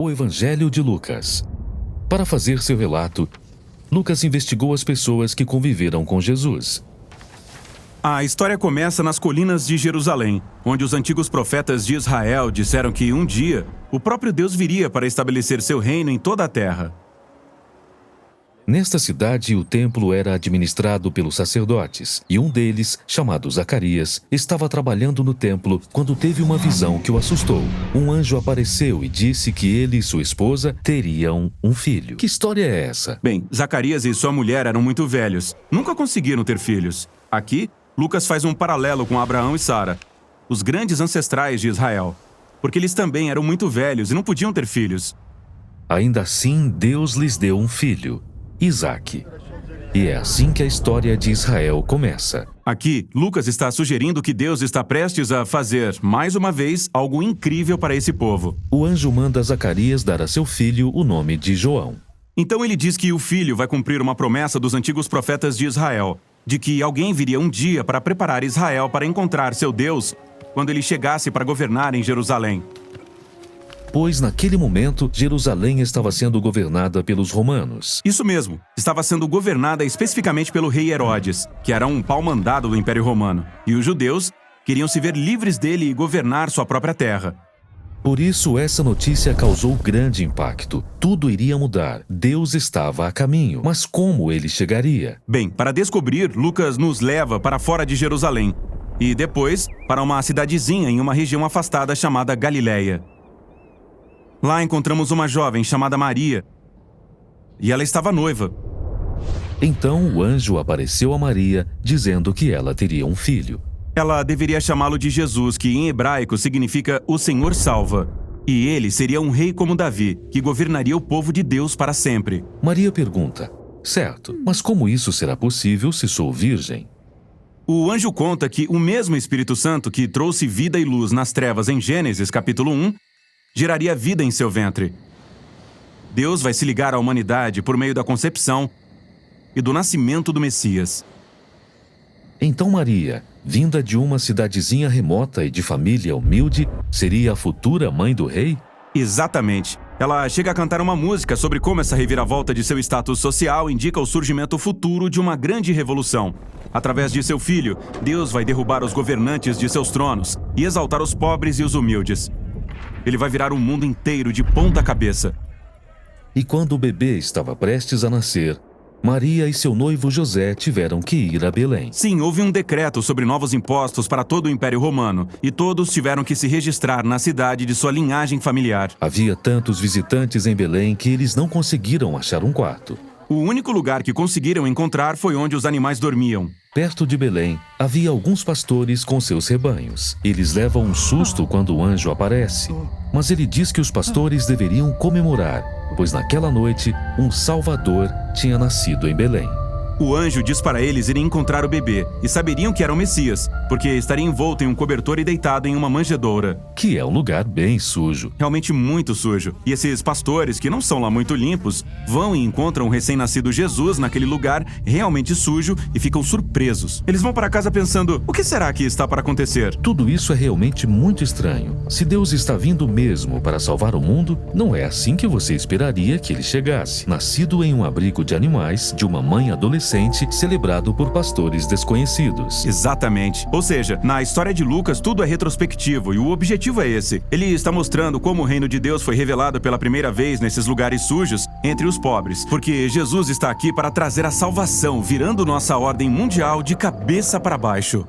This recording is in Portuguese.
O Evangelho de Lucas. Para fazer seu relato, Lucas investigou as pessoas que conviveram com Jesus. A história começa nas colinas de Jerusalém, onde os antigos profetas de Israel disseram que um dia o próprio Deus viria para estabelecer seu reino em toda a terra. Nesta cidade, o templo era administrado pelos sacerdotes, e um deles, chamado Zacarias, estava trabalhando no templo quando teve uma visão que o assustou. Um anjo apareceu e disse que ele e sua esposa teriam um filho. Que história é essa? Bem, Zacarias e sua mulher eram muito velhos, nunca conseguiram ter filhos. Aqui, Lucas faz um paralelo com Abraão e Sara, os grandes ancestrais de Israel, porque eles também eram muito velhos e não podiam ter filhos. Ainda assim, Deus lhes deu um filho, Isaque. E é assim que a história de Israel começa. Aqui, Lucas está sugerindo que Deus está prestes a fazer, mais uma vez, algo incrível para esse povo. O anjo manda Zacarias dar a seu filho o nome de João. Então ele diz que o filho vai cumprir uma promessa dos antigos profetas de Israel, de que alguém viria um dia para preparar Israel para encontrar seu Deus quando ele chegasse para governar em Jerusalém. Pois naquele momento, Jerusalém estava sendo governada pelos romanos. Isso mesmo, estava sendo governada especificamente pelo rei Herodes, que era um pau-mandado do Império Romano. E os judeus queriam se ver livres dele e governar sua própria terra. Por isso, essa notícia causou grande impacto. Tudo iria mudar. Deus estava a caminho. Mas como ele chegaria? Bem, para descobrir, Lucas nos leva para fora de Jerusalém. E depois, para uma cidadezinha em uma região afastada chamada Galileia. Lá encontramos uma jovem chamada Maria. E ela estava noiva. Então o anjo apareceu a Maria, dizendo que ela teria um filho. Ela deveria chamá-lo de Jesus, que em hebraico significa o Senhor salva. E ele seria um rei como Davi, que governaria o povo de Deus para sempre. Maria pergunta: certo, mas como isso será possível se sou virgem? O anjo conta que o mesmo Espírito Santo que trouxe vida e luz nas trevas em Gênesis capítulo 1, geraria vida em seu ventre. Deus vai se ligar à humanidade por meio da concepção e do nascimento do Messias. Então Maria, vinda de uma cidadezinha remota e de família humilde, seria a futura mãe do rei? Exatamente. Ela chega a cantar uma música sobre como essa reviravolta de seu status social indica o surgimento futuro de uma grande revolução. Através de seu filho, Deus vai derrubar os governantes de seus tronos e exaltar os pobres e os humildes. Ele vai virar o mundo inteiro de ponta cabeça. E quando o bebê estava prestes a nascer, Maria e seu noivo José tiveram que ir a Belém. Sim, houve um decreto sobre novos impostos para todo o Império Romano, e todos tiveram que se registrar na cidade de sua linhagem familiar. Havia tantos visitantes em Belém que eles não conseguiram achar um quarto. O único lugar que conseguiram encontrar foi onde os animais dormiam. Perto de Belém, havia alguns pastores com seus rebanhos. Eles levam um susto quando o anjo aparece. Mas ele diz que os pastores deveriam comemorar, pois naquela noite, um Salvador tinha nascido em Belém. O anjo diz para eles irem encontrar o bebê, e saberiam que era o Messias, porque estaria envolto em um cobertor e deitado em uma manjedoura. Que é um lugar bem sujo. Realmente muito sujo. E esses pastores, que não são lá muito limpos, vão e encontram o recém-nascido Jesus naquele lugar realmente sujo e ficam surpresos. Eles vão para casa pensando, o que será que está para acontecer? Tudo isso é realmente muito estranho. Se Deus está vindo mesmo para salvar o mundo, não é assim que você esperaria que ele chegasse. Nascido em um abrigo de animais, de uma mãe adolescente, celebrado por pastores desconhecidos. Exatamente. Ou seja, na história de Lucas, tudo é retrospectivo e o objetivo é esse. Ele está mostrando como o reino de Deus foi revelado pela primeira vez nesses lugares sujos entre os pobres. Porque Jesus está aqui para trazer a salvação, virando nossa ordem mundial de cabeça para baixo.